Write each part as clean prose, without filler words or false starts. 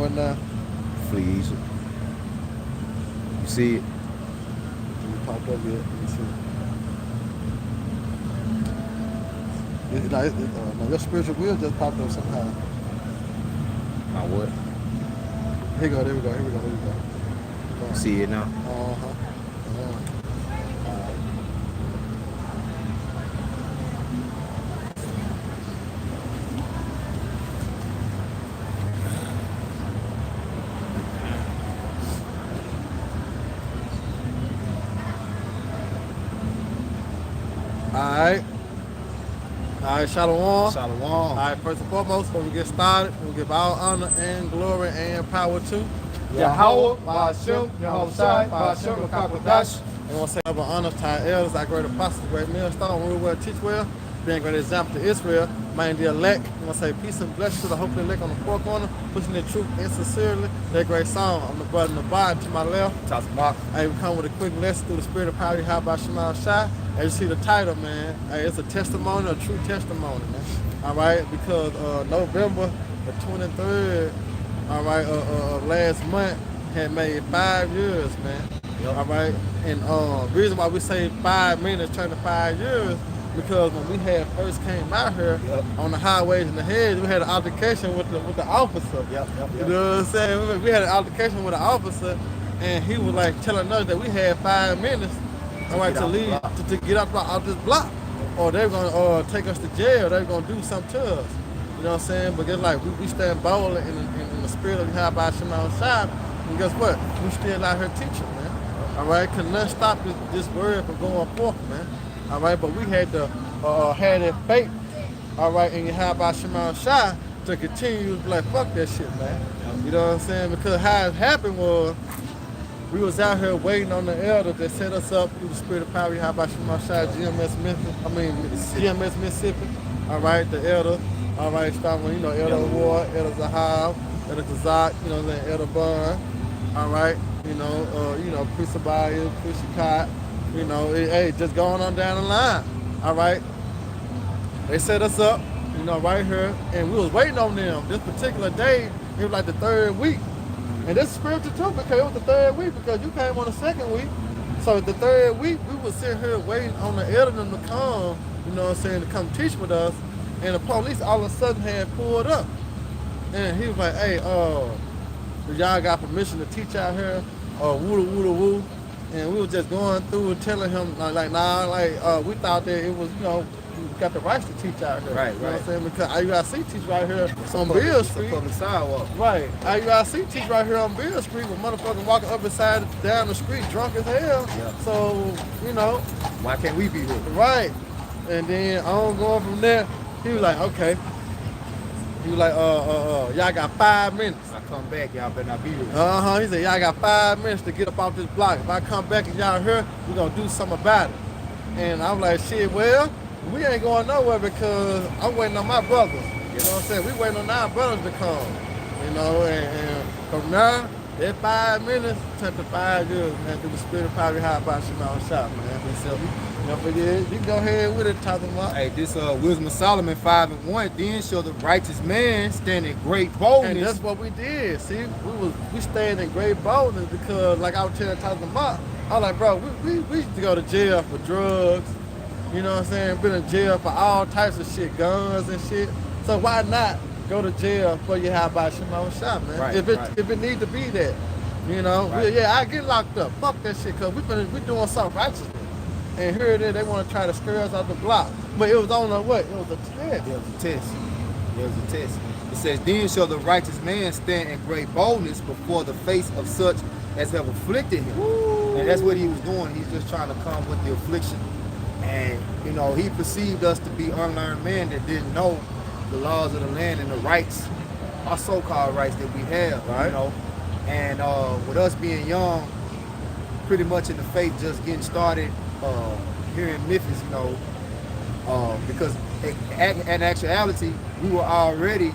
what now? Flee easy. You see it? You popped up yet? Let me see. No, your spiritual wheel just popped up somehow. My what? Here we go, there we go, here we go. See it now? Uh-huh. All right, Shalom. Shalom. All right, first and foremost, before we get started, we'll give all honor and glory and power to Yahweh, Ba'ashem, Yahushai, Ba'ashem, Kakwadash. And we'll say of honor to our elders, our great apostles, great millstone, rule well, teach well, being a great example to Israel, mind the elect. And we'll say peace and blessings to the hopefully elect on the four corner, pushing the truth and sincerely. That great song on the brother and the body to my left. Tasmak. Hey, we come with a quick lesson through the spirit of power. How about Shema Shai? As you see the title, man, hey, it's a testimony, a true testimony, man. All right, because November the 23rd, all right, last month had made 5 years, man. Yep. All right, and reason why we say 5 minutes turn to 5 years, because when we had first came out here on the highways and the hedges, we had an altercation with the officer. Yep. You know what I'm saying? We had an altercation with the officer, and he was like telling us that we had 5 minutes. All right, to leave, to get out this block, or they're gonna take us to jail. They're gonna do something to us. You know what I'm saying? But it's like we stand bold in the spirit of how about Shema Shai, and guess what? We still out here teaching, man. All right, cause nothing stop this word from going forth, man. All right, but we had to have that faith. All right, and how about Shema Shai to continue to be like fuck that shit, man. You know what I'm saying? Because how it happened was, we was out here waiting on the elders that set us up through the spirit of power. How about Shema Shai, Gms Memphis? Gms Mississippi. All right, the elder. All right, starting with, Elder Ward, Elder Zahab, Elder Kazak, Elder Bun. All right, Priest Abaya, Priest Shakat. Hey, just going on down the line. All right, they set us up, right here, and we was waiting on them. This particular day, it was like the 3rd week. And this is spiritual too, because it was the 3rd week, because you came on the 2nd week. So the 3rd week, we was sitting here waiting on the elder to come, to come teach with us. And the police all of a sudden had pulled up. And he was like, hey, y'all got permission to teach out here? Woo. And we was just going through and telling him, we thought that it was, we got the rights to teach out here. Right, you know what I'm saying? Because IUIC teach right here on Bill Street. Public sidewalk. Right. IUIC teach right here on Bill Street with motherfuckers walking up and down the street drunk as hell. Yeah. So, why can't we be here? Right. And then on going from there, he was like, okay. He was like, y'all got 5 minutes. If I come back, y'all better not be here. He said, y'all got 5 minutes to get up off this block. If I come back and y'all here, we're gonna do something about it. And I'm like, shit, well, we ain't going nowhere because I'm waiting on my brothers. You know what I'm saying? We waiting on our brothers to come. And from now, that 5 minutes turned to 5 years, man, through the spirit of power. How about Shema Shai, man? So, you can go ahead with it, talking about. Hey, this Wisdom of Solomon 5:1. Then shall the righteous man stand in great boldness. And that's what we did. See, we stayed in great boldness because, like I was talking about, I was like, bro, we used to go to jail for drugs. You know what I'm saying? Been in jail for all types of shit, guns and shit. So why not go to jail for your how about Shema Shai, man? Right, if it need to be that, right. I get locked up. Fuck that shit, cause we doing something righteous. And here it is, they want to try to scare us out the block. But it was on a what? It was a test. It was a test. It says, then shall the righteous man stand in great boldness before the face of such as have afflicted him. Woo. And that's what he was doing. He's just trying to come with the affliction. And, he perceived us to be unlearned men that didn't know the laws of the land and the rights, our so-called rights that we have, right? And with us being young, pretty much in the faith, just getting started here in Memphis, because in actuality, we were already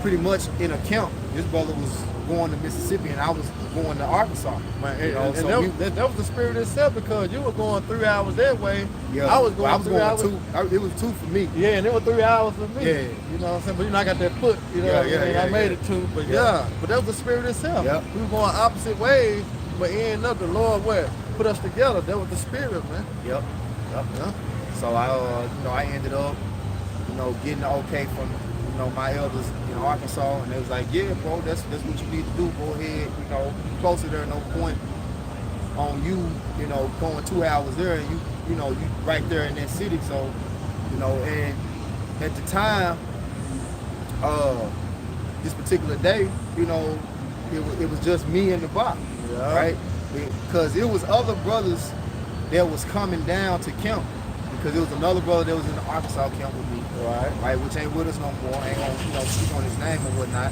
pretty much in a camp. This brother was going to Mississippi and I was going to Arkansas. Man, You know, and so that was the spirit itself, because you were going 3 hours that way. yeah, I was going I was 3 going hours. 2. It was 2 for me. Yeah, and it was 3 hours for me. Yeah. You know what I'm saying? But you know, I got that foot, you know, I made it 2. But but that was the spirit itself. Yep. We were going opposite ways, but ending up the Lord put us together. That was the spirit, man. Yep. Yeah. So I ended up, getting the okay from, my elders in Arkansas, and they was like, yeah, bro, that's what you need to do. Go ahead, closer there, no point on you, going 2 hours there, and you right there in that city. So, and at the time, this particular day, it was just me and the box, right? Because it was other brothers that was coming down to camp. Because it was another brother that was in the Arkansas camp with me, right, which ain't with us no more. Ain't gonna speak on his name or whatnot,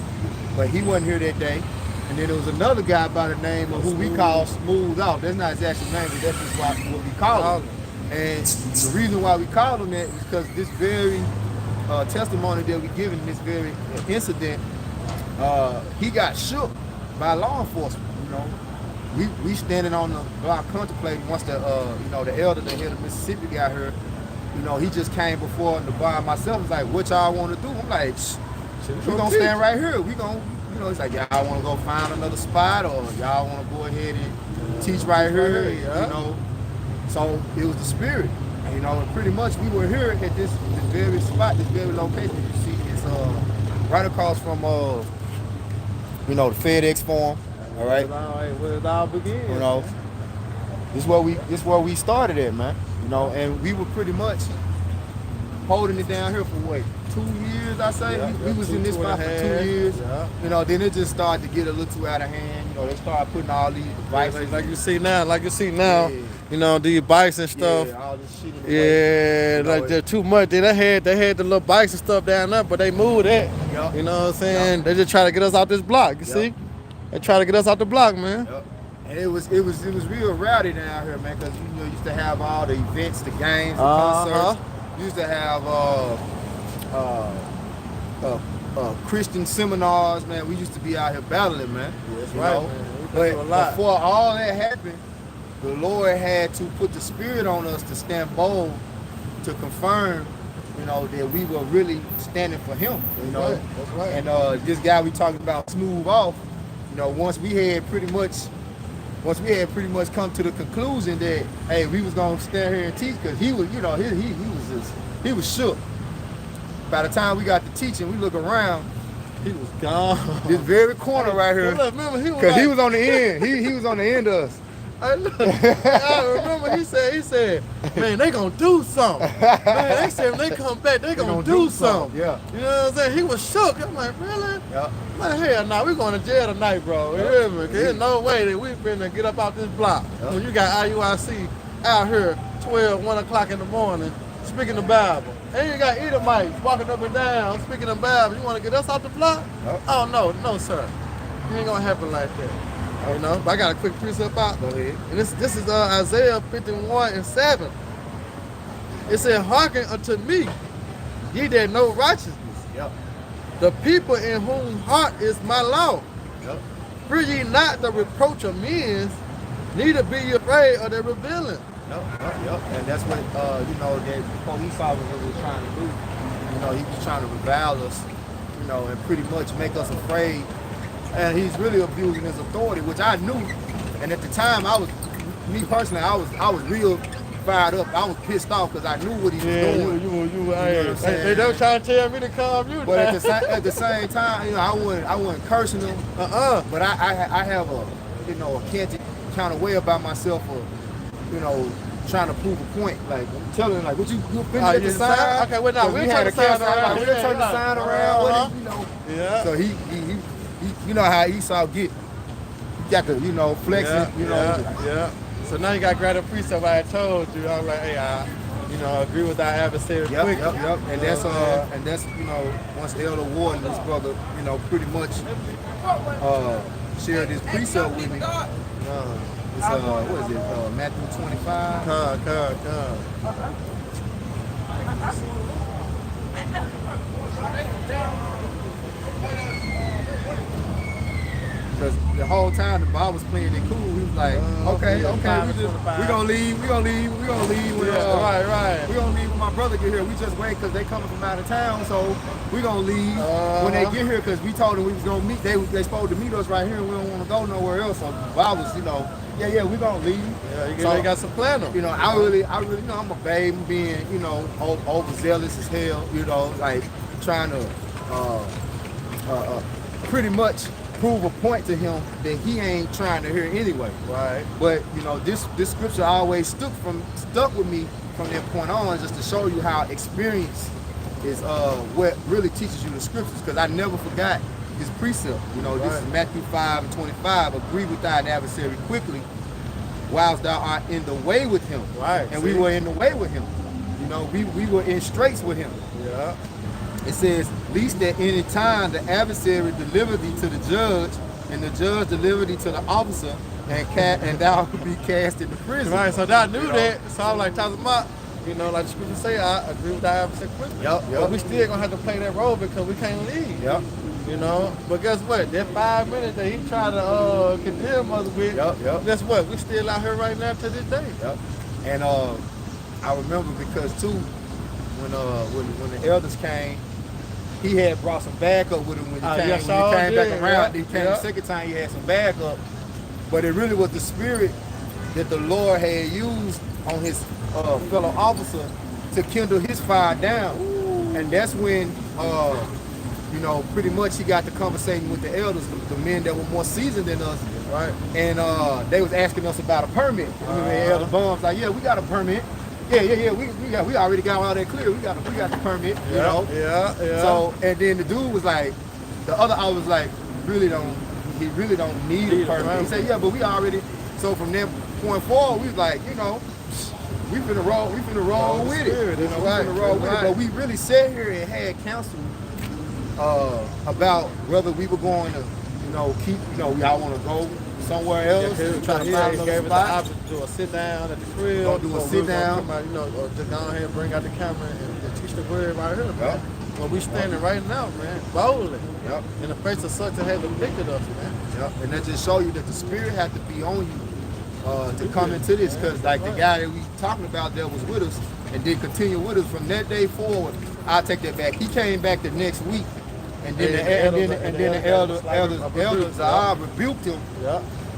but he wasn't here that day. And then there was another guy by the name of who we call Smooth Out. That's not his actual name, but that's just what we call him. And the reason why we called him that is because this very testimony that we given in this very incident, he got shook by law enforcement. We standing on the block contemplating once the elder, the head of Mississippi got here. He just came before the bar myself. Was like, what y'all want to do? I'm like, we gonna stand right here. We gonna, it's like, y'all want to go find another spot, or y'all want to go ahead and teach right here, So it was the spirit, and pretty much we were here at this very spot, this very location. You see, it's right across from the FedEx Forum. All right. Where it all began. This is where we started at, man. And we were pretty much holding it down here for 2 years, I say. We was in this spot for 2 years. Yeah. Then it just started to get a little too out of hand. They started putting all these devices. Like you see now. Yeah. These bikes and stuff. Yeah, all this shit in the way. They're too much. They had the little bikes and stuff down there, but they moved that. Yep. You know what I'm saying? Yep. They just try to get us out this block. You see? They try to get us out the block, man. Yep. And it was real rowdy down here, man, because used to have all the events, the games, the concerts. Used to have Christian seminars, man. We used to be out here battling, man. Yeah, that's right, man. But before all that happened, the Lord had to put the spirit on us to stand bold, to confirm, that we were really standing for Him. That's right. And this guy we talking about, Smooth Off. Once we had pretty much come to the conclusion that, hey, we was gonna stand here and teach, because he was, he was shook. By the time we got to teaching, we look around, he was gone. This very corner right here, because he was on the end. He was on the end of us. I remember he said, man, they gonna do something. Man, they said when they come back, they gonna do something. Yeah. You know what I'm saying? He was shook. I'm like, really? Yeah. Man, hell no, we going to jail tonight, bro. You hear me? There's no way that we finna get up out this block. When you got IUIC out here 1 o'clock in the morning speaking the Bible. And you got Edomites walking up and down speaking the Bible. You want to get us out the block? Oh, no, sir. It ain't gonna happen like that. But I got a quick precept out. Go ahead. And this is Isaiah 51:7. It said, hearken unto me, ye that know righteousness. Yep. The people in whom heart is my law. Yep. Fear ye not the reproach of men, neither be ye afraid of their revealing. Yep. And that's what that police officer was trying to do. He was trying to revile us, and pretty much make us afraid. And he's really abusing his authority, which I knew. And at the time, I was real fired up. I was pissed off because I knew what he was doing. They don't try to tell me to calm you down. But at the same time, I wasn't cursing him. But I have a kind of way about myself of, trying to prove a point. Like, I'm telling him, like, what you finished the sign? Okay, well, now we'll turn the sign around. We'll turn the sign around. Yeah. So he how Esau get. He got to, flexing, Yeah. So now you got granted precept. I had told you. I was like, hey, agree with our adversary quick. Yep. And that's once Elder Ward and his brother, pretty much shared this precept with me. It's what is it? Matthew 25. the whole time the ball was playing it cool. We was like, okay, yeah, we gonna leave. We gonna leave. We gonna leave when right. we gonna leave when my brother get here. We just wait because they coming from out of town, so we gonna leave when they get here because we told them we was gonna meet. They supposed to meet us right here, and we don't want to go nowhere else. So I was, yeah, we gonna leave. Yeah, so, they got some plan on. I really, I'm a babe, being, overzealous as hell. Like trying to pretty much prove a point to him that he ain't trying to hear anyway. Right. But this scripture always stuck with me from that point on, just to show you how experience is what really teaches you the scriptures. Because I never forgot his precept. This is Matthew 5:25. Agree with thine adversary quickly, whilst thou art in the way with him. Right. And we were in the way with him. We were in straits with him. Yeah. It says, least at any time the adversary deliver thee to the judge, and the judge deliver thee to the officer, and thou could be cast into prison. Right, so I knew that. So I'm like, talking about, like the scripture say, I agree with that adversary quickly. Yep. But we still gonna have to play that role because we can't leave. Yep. But guess what? That 5 minutes that he tried to condemn us with, guess what? We still out here right now to this day. Yep. And I remember because too, when the elders came, he had brought some backup with him when he came back around. He came the second time, he had some backup. But it really was the spirit that the Lord had used on his fellow officer to kindle his fire down. Ooh. And that's when, pretty much he got the conversation with the elders, the men that were more seasoned than us. Right. And they was asking us about a permit. The elder bums like, yeah, we got a permit. Yeah. We already got all that clear. We got the permit. Yeah. So and then the dude was like, the other I was like, he really don't need a permit. He said, yeah, but we already. So from that point forward, we was like, we finna roll with it. We finna roll with it. But we really sat here and had counsel about whether we were going to, keep, y'all want to go somewhere else. Try to find another spot. Do a sit down at the crib. Don't do a sit down. Or just go ahead and bring out the camera and teach the word right here, man. Well, we standing right now, man, boldly. Yep. In the face of such that has afflicted us, man. Yep. And that just show you that the spirit had to be on you to come into this, because like the guy that we talking about that was with us and did continue with us from that day forward. I'll take that back. He came back the next week. And then the elders rebuked him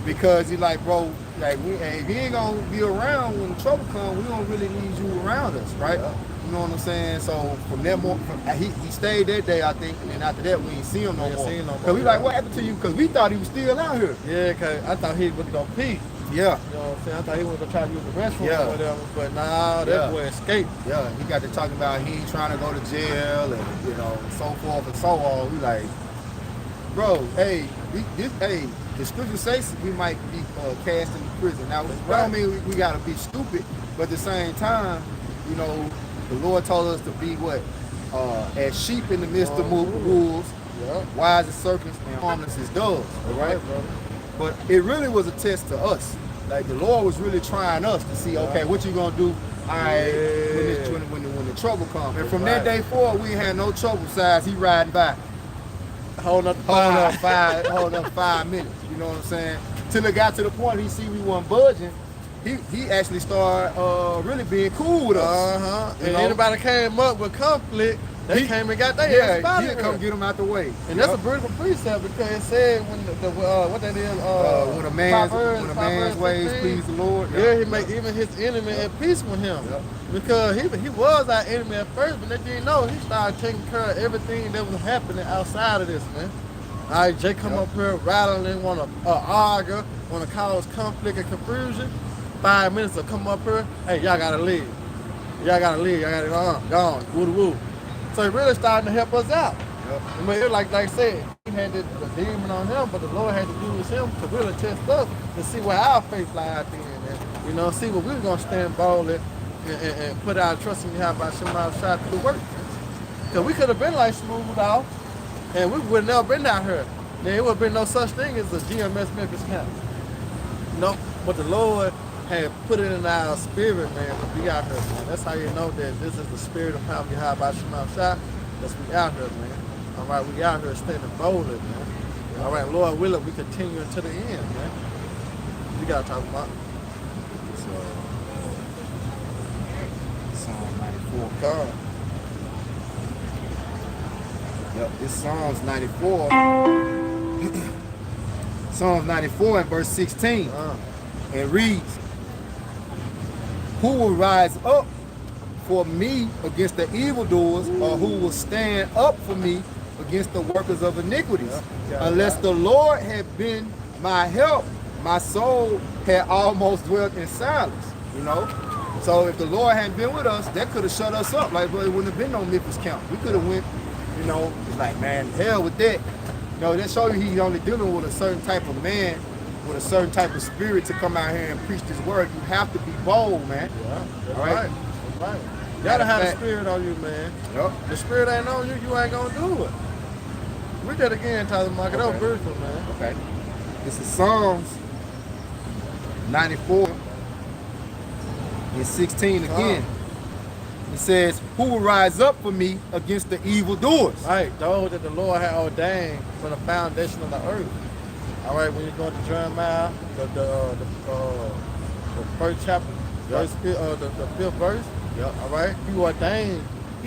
because he's like, bro, like if you ain't gonna be around when the trouble comes, we don't really need you around us, right? You know what I'm saying? So from that moment, he stayed that day, I think, and then after that we ain't see him no more. Cause we like, what happened to you? Cause we thought he was still out here. Yeah, cause I thought he was gonna pee. Yeah. You know what I'm saying? I thought he was gonna try to use the restroom or whatever, but nah, that boy escaped. Yeah, he got to talking about he ain't trying to go to jail and so forth and so on. We like, bro, the scripture says we might be cast into prison. Now, that don't mean we gotta be stupid, but at the same time, the Lord told us to be what? As sheep in the midst of wolves, wise as serpents and harmless as doves. All right, brother. But it really was a test to us. Like the Lord was really trying us to see, okay, what you gonna do? All right, when the trouble comes. And from that day forward, we ain't had no trouble. Besides, he riding by, holding up 5 minutes. You know what I'm saying? Till it got to the point he see we wasn't budging. He actually started really being cool with us. And anybody came up with conflict, they came and got their ass out of here. Come get them out the way. And that's a beautiful precept because it said when what that is, when a man's ways please the Lord. Yeah, he make even his enemy at peace with him. Because he was our enemy at first, but they didn't know. He started taking care of everything that was happening outside of this, man. All right, Jay come up here rattling, want to argue, want to cause conflict and confusion. 5 minutes to come up here, hey, y'all gotta leave. Y'all gotta go on, woo-woo. So he really starting to help us out. I mean, it like I said, he had the demon on him, but the Lord had to use him to really test us to see where our faith lies in, and see what we were gonna stand boldly and put our trust in Yahweh Shema Shai to work. Because we could have been like smoothed off, and we would have never been out here. There would have been no such thing as a Gms Memphis camp. But the Lord had put it in our spirit, man, to be out here, man. That's how you know that this is the spirit of Power Yahweh Shema Shai. That's we out here, man. All right, we out here standing boldly, man. All right, Lord willing, we continue until the end, man. You gotta talk about. So, Psalm 94. God. Yep, this Psalms 94. Psalms 94 and verse 16. It reads, who will rise up for me against the evildoers, or who will stand up for me against the workers of iniquities? Unless the Lord had been my help, my soul had almost dwelt in silence. You know? So if the Lord hadn't been with us, that could have shut us up. Like, well, it wouldn't have been no Memphis count. We could have went, you know, it's like, man, hell with that. You know, that shows you he's only dealing with a certain type of man, with a certain type of spirit to come out here and preach this word. You have to be bold, man. Yeah, that's all right. That's right. You gotta have the spirit on you, man. Yep. The spirit ain't on you, you ain't gonna do it. Read that again, Tyler Market. That was beautiful, man. Okay. This is Psalms 94 and 16 again. It says, who will rise up for me against the evildoers? Right, those that the Lord had ordained from the foundation of the earth. All right, when you go to Jeremiah, the first chapter, the fifth verse. Yep. All right, He ordained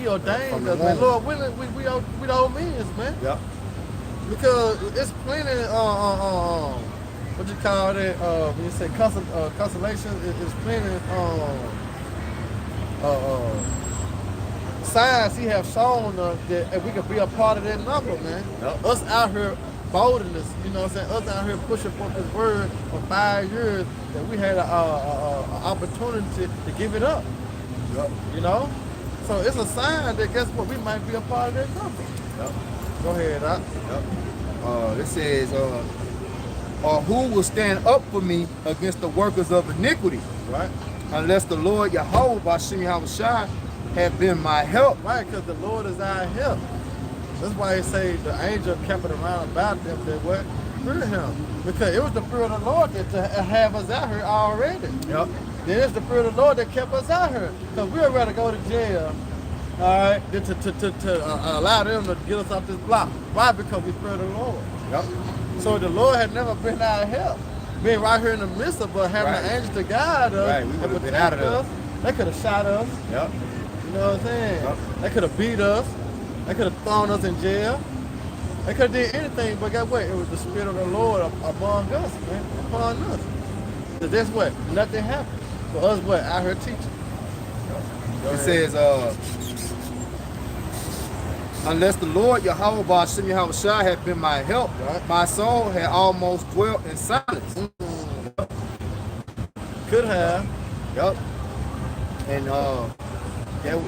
us, man. Lord willing, we the old men, man. Yep. Because it's plenty. What you call that? When you say consolation, it's plenty. Signs He have shown us that we can be a part of that number, man. Yep. Us out here boldness, you know what I'm saying? Us out here pushing forth this word for 5 years, that we had an opportunity to give it up. Yep. You know? So it's a sign that, guess what, we might be a part of that number. Yep. Go ahead, Doc. Yep. It says, or who will stand up for me against the workers of iniquity? Right. Unless the Lord Yahweh Bashim Yahushua have been my help. Right, because the Lord is our help. That's why He say the angel kept it around about them that what? Fear Him. Because it was the fear of the Lord that to have us out here already. Yep. Then it's the fear of the Lord that kept us out here. Because we'd rather go to jail, all right, than to allow them to get us off this block. Why? Because we fear the Lord. Yep. So the Lord had never been our help. Being right here in the midst of us, having the angels to guide us, right, we would have been out of us. They could have shot us. Yep. You know what I'm saying? Yep. They could have beat us. They could have thrown us in jail. They could have did anything, but guess what? It was the Spirit of the Lord among us, man, upon us. So that's what? Nothing happened. For us, what? Out here teaching. It says, unless the Lord Yahweh Bashim Yahushua had been my help, my soul had almost dwelt in silence. Could have. Yep. And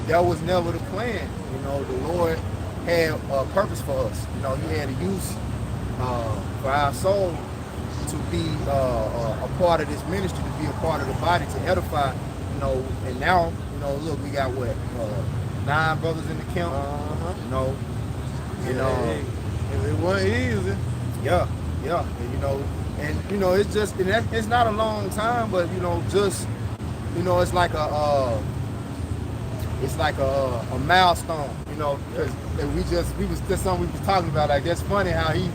that was never the plan. You know, the Lord had a purpose for us. You know, He had a use for our soul to be a part of this ministry, to be a part of the body, to edify. You know, and now, you know, look, we got what 9 brothers in the camp. You know, it wasn't easy. Yeah. And you know, it's just, and it's not a long time, but you know, just, you know, it's like a milestone, you know, because that's something we was talking about. Like, that's funny how he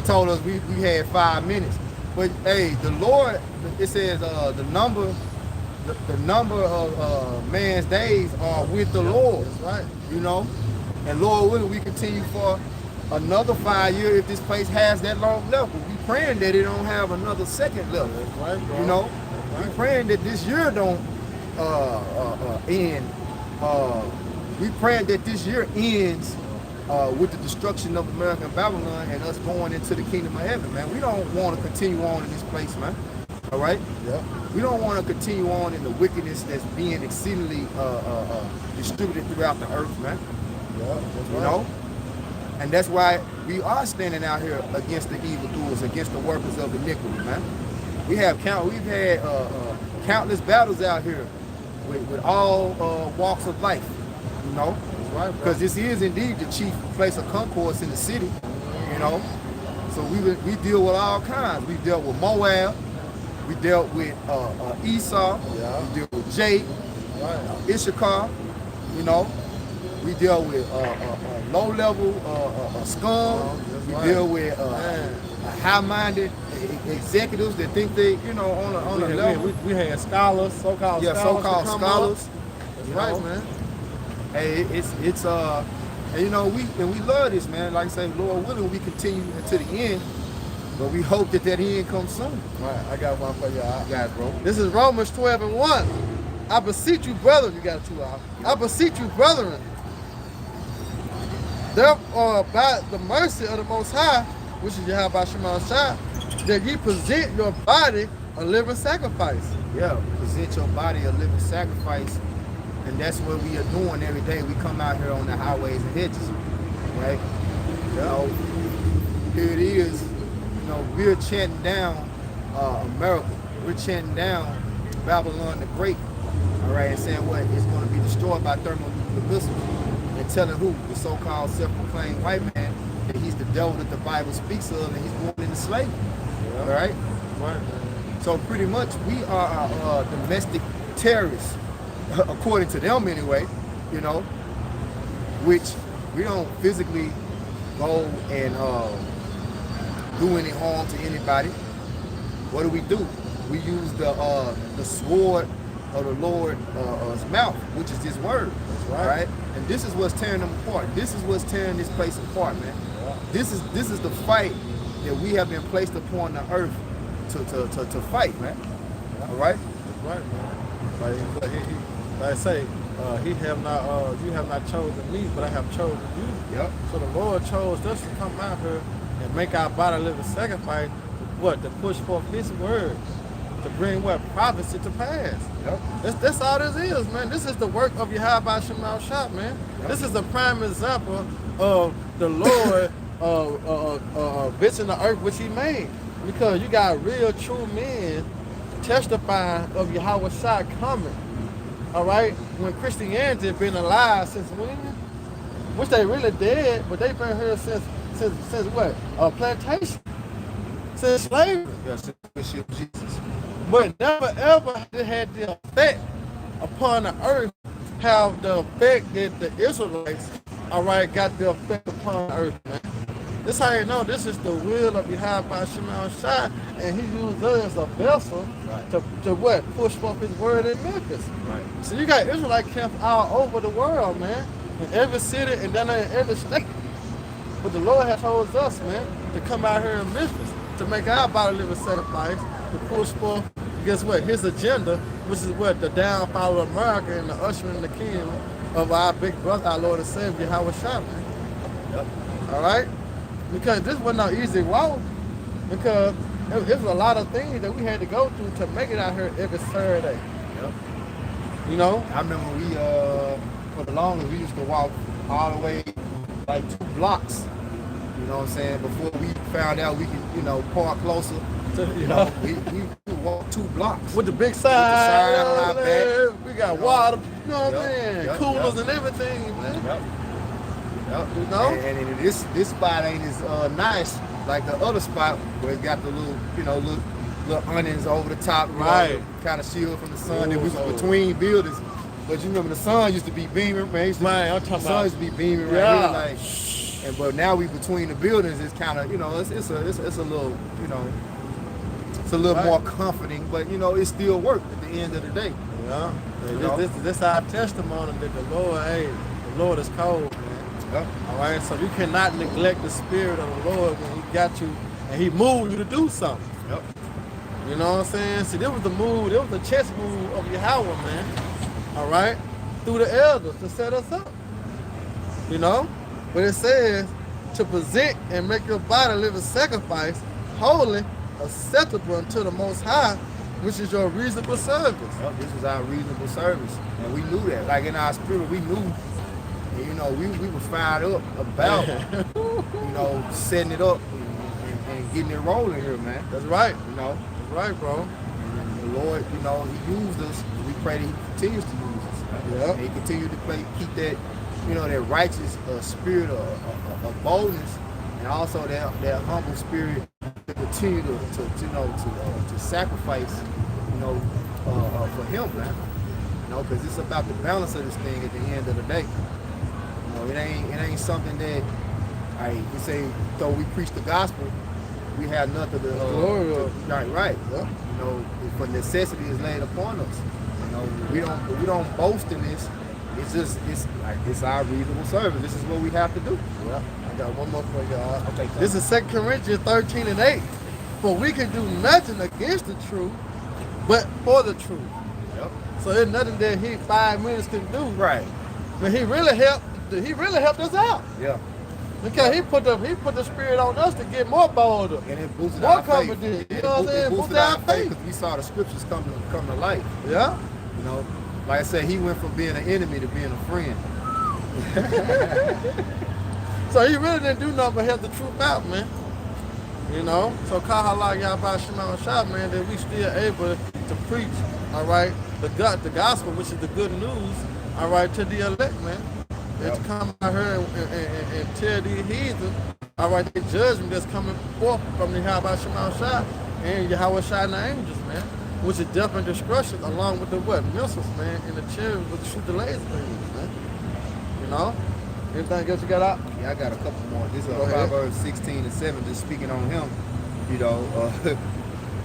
told us we had 5 minutes, but hey, the Lord, it says the number of man's days are with the Lord. That's right. You know, and Lord willing, we continue for another 5 years if this place has that long level. We praying that it don't have another second level. That's right, bro. You know, right. We praying that this year don't end. We praying that this year ends with the destruction of American Babylon and us going into the kingdom of heaven, man. We don't want to continue on in this place, man. All right? Yeah. We don't want to continue on in the wickedness that's being exceedingly distributed throughout the earth, man. Yeah, you know? And that's why we are standing out here against the evildoers, against the workers of iniquity, man. We've had countless battles out here with all walks of life, you know? Because this is indeed the chief place of concourse in the city, you know? So we deal with all kinds. We dealt with Moab, we dealt with Esau, we dealt with Jake, Issachar, you know? We dealt with low-level scum. We deal with high-minded executives that think they, on a level. We had scholars, so-called scholars. That's right, man. Hey, it's and we love this, man. Like I say, Lord willing, we continue until the end. But we hope that end comes soon. Right, I got one for y'all. Guys, bro. This is Romans 12:1. I beseech you, brethren, you got 2 out. I beseech you, brethren, therefore by the mercy of the Most High, which is Yahweh Shema Shah, that ye present your body a living sacrifice. Yeah, present your body a living sacrifice. And that's what we are doing every day. We come out here on the highways and hedges, right? Here it is. We're chanting down America. We're chanting down Babylon the Great, all right, and saying what it's going to be destroyed by thermonuclear missiles, and telling who? The so-called self-proclaimed white man that he's the devil that the Bible speaks of, and he's born into slavery, all right? So pretty much we are domestic terrorists, according to them anyway, which we don't physically go and do any harm to anybody. What do? We use the sword of the Lord's mouth, which is His word. That's right. And this is what's tearing them apart. This is what's tearing this place apart, man. Yeah. This is the fight that we have been placed upon the earth to fight, man. Yeah. All right. That's right, man. Like I say, you have not chosen me, but I have chosen you. Yep. So the Lord chose us to come out here and make our body live a sacrifice, to push forth His word, to bring prophecy to pass. Yep. That's all this is, man. This is the work of Yahweh Shema Shah, man. Yep. This is a prime example of the Lord visiting the earth which He made, because you got real, true men testifying of Yahweh Shah coming. All right, when Christianity has been alive since when? Which they really dead, but they've been here since what? Plantation, since slavery. Yeah, since Jesus. But never ever had the effect upon the earth, have the effect that the Israelites, all right, got the effect upon the earth, man. This how you know this is the will of Yahweh Shema Shah, and He used us as a vessel to push forth His word in Memphis. Right. So you got Israelite camps all over the world, man, in every city and then in every state. But the Lord has told us, man, to come out here in Memphis to make our body live a sacrifice, to push forth, guess what? His agenda, which is the downfall of America and the ushering the kingdom of our big brother, our Lord and Savior, Yahweh Shah, man. Yep. All right. Because this wasn't no easy walk, because it was a lot of things that we had to go through to make it out here every Saturday. Yep. I remember we, for the longest, we used to walk all the way like 2 blocks, you know what I'm saying, before we found out we could, park closer. We walked 2 blocks. With the big sign on our back. We got water, you know what I'm saying, coolers and everything, man. Yep. And this spot ain't as nice like the other spot where it got the little onions over the top, kind of shield from the sun. It was between buildings, but you remember the sun used to be beaming, man. The sun used to be beaming right here, but now we between the buildings. It's kind of it's a little it's a little more comforting, but it still worked at the end of the day. Yeah, this our testimony that the Lord is cold, man. Yep. All right, so you cannot neglect the spirit of the Lord when He got you and He moved you to do something. Yep. You know what I'm saying? See, this was the chess move of Yahweh, man. All right, through the elders to set us up. But it says to present and make your body live a sacrifice, holy, acceptable unto the Most High, which is your reasonable service. Yep, this is our reasonable service, and we knew that. Like in our spirit, we knew. We were fired up about, setting it up and getting it rolling here, man. That's right. That's right, bro. And the Lord, He used us. We pray that He continues to use us. Yeah. And He continues to keep that, that righteous spirit of boldness, and also that humble spirit to continue to sacrifice, for Him, man. Because it's about the balance of this thing at the end of the day. know, it ain't something that we say though we preach the gospel, we have nothing to right. Yeah. You know, for necessity is laid upon us. You know, we don't boast in this. It's our reasonable service. This is what we have to do. Yeah. I got one more for y'all. Okay. This is 2 Corinthians 13:8. For we can do nothing against the truth, but for the truth. Yep. So there's nothing that 5 minutes can do. Right. But he really helped us out. Yeah. Because he put the spirit on us to get more bolder. And it boosted more our faith. confident. You know what I'm saying? It boosted our faith because we saw the scriptures come to light. Yeah. You know, like I said, he went from being an enemy to being a friend. So he really didn't do nothing but help the truth out, man. You know? So Kahala Yahba Shema Shah, man, that we still able to preach, all right, the gospel, which is the good news, all right, to the elect, man. Yep. To come out here and tell these heathens, all right, the judgment that's coming forth from the Yahba Shema Shah and Yahweh Shai and the angels, man, which is death and destruction, along with the missiles, man, and the chariots with the shoot the laser beams, man. You know? Anything else you got out? Yeah, I got a couple more. This is Proverbs 16:7, just speaking on him. You know,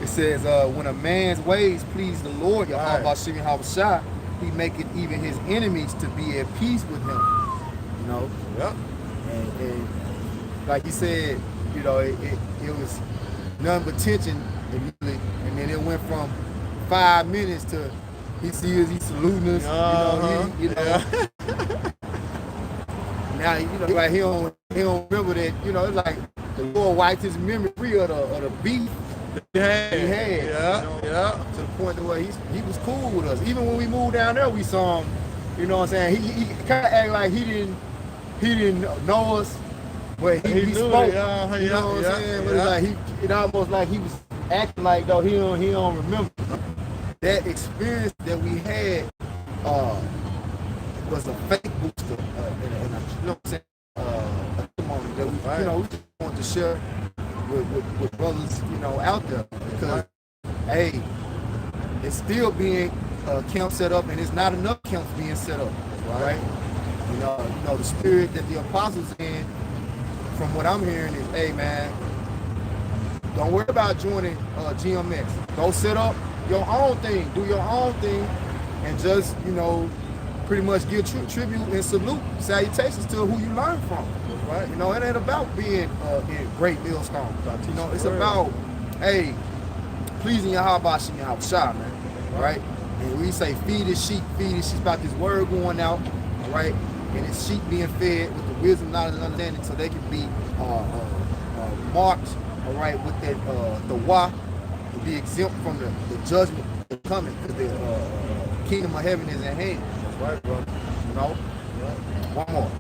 it says, when a man's ways please the Lord, Yahweh Shai, he maketh even his enemies to be at peace with him. You know? Yep. And like he said, you know, it was none but tension immediately, and then it went from 5 minutes to he sees us, he's saluting us, you know. Now, you know, like he don't remember that, you know, it's like the Lord wiped his memory of the beef he had. Yeah, you know, to the point to where he was cool with us. Even when we moved down there, we saw him, you know what I'm saying? He kind of acted like he didn't know us, but he spoke. You know what I'm saying? But it's like it almost like he was acting like though he don't remember. That experience that we had was a faith booster, and you know what I'm saying? Testimony that we, you know, we just want to share with brothers, you know, out there, because hey, it's still being camp set up, and it's not enough camps being set up, right? You know the spirit that the apostles in, from what I'm hearing, is, hey man, don't worry about joining GMX. Go set up your own thing, do your own thing, and just, you know, pretty much give tribute and salute, salutations to who you learn from. Right? You know, it ain't about being in great millstone. You know, it's about, hey, pleasing Yahweh Shai, man. Right? And we say feed his sheep about this word going out, all right? And his sheep being fed with the wisdom, knowledge, and understanding, so they can be marked, all right, with that the wah, to be exempt from the judgment that's coming, because the kingdom of heaven is at hand. That's right, bro. You know? Right. One more.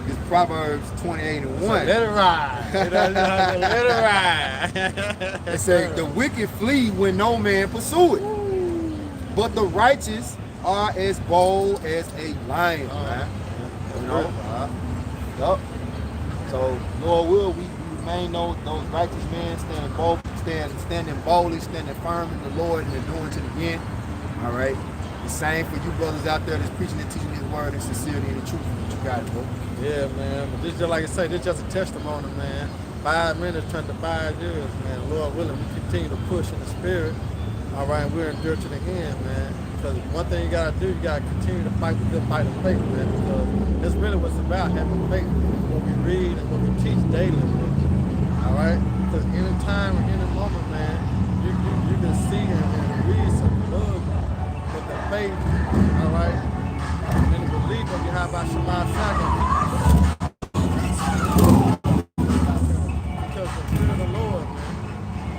It's Proverbs 28:1. So let it ride. Let it ride. It says, the wicked flee when no man pursue it, but the righteous are as bold as a lion, man. You know? Yup. So, Lord will, we remain those righteous men, standing boldly, standing firm in the Lord, and enduring to the end. All right. The same for you brothers out there that's preaching and teaching His word in sincerity and the truth. What you got, bro? Yeah, man. But this just like I say, this just a testimony, man. 5 minutes turned to 5 years, man. Lord willing, we continue to push in the spirit. All right, we're endured to the end, man. Because one thing you gotta do, you gotta continue to fight the good fight of faith, man. Because that's really what's about, having faith in what we read and what we teach daily, man. All right? Because any time or any moment, man, you can see and read some love. The faith, all right, and the belief of Yahweh Shema Shai, because the fear of the Lord, man,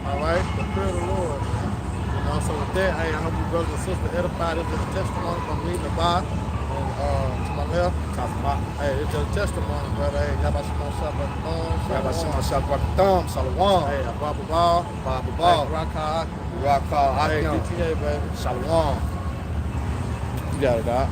all right, the fear of the Lord, man. You know, so with that, hey, I hope you brothers and sisters edify this with a testimony from me, the bar, and to my left, hey, it's just a testimony, brother. Hey, Yahweh Shema Shai, Yahweh Shema Shai, Shalom. Hey, Abba Ball, Rakah, hey, DTA, baby. Shalom. You got it, Doc.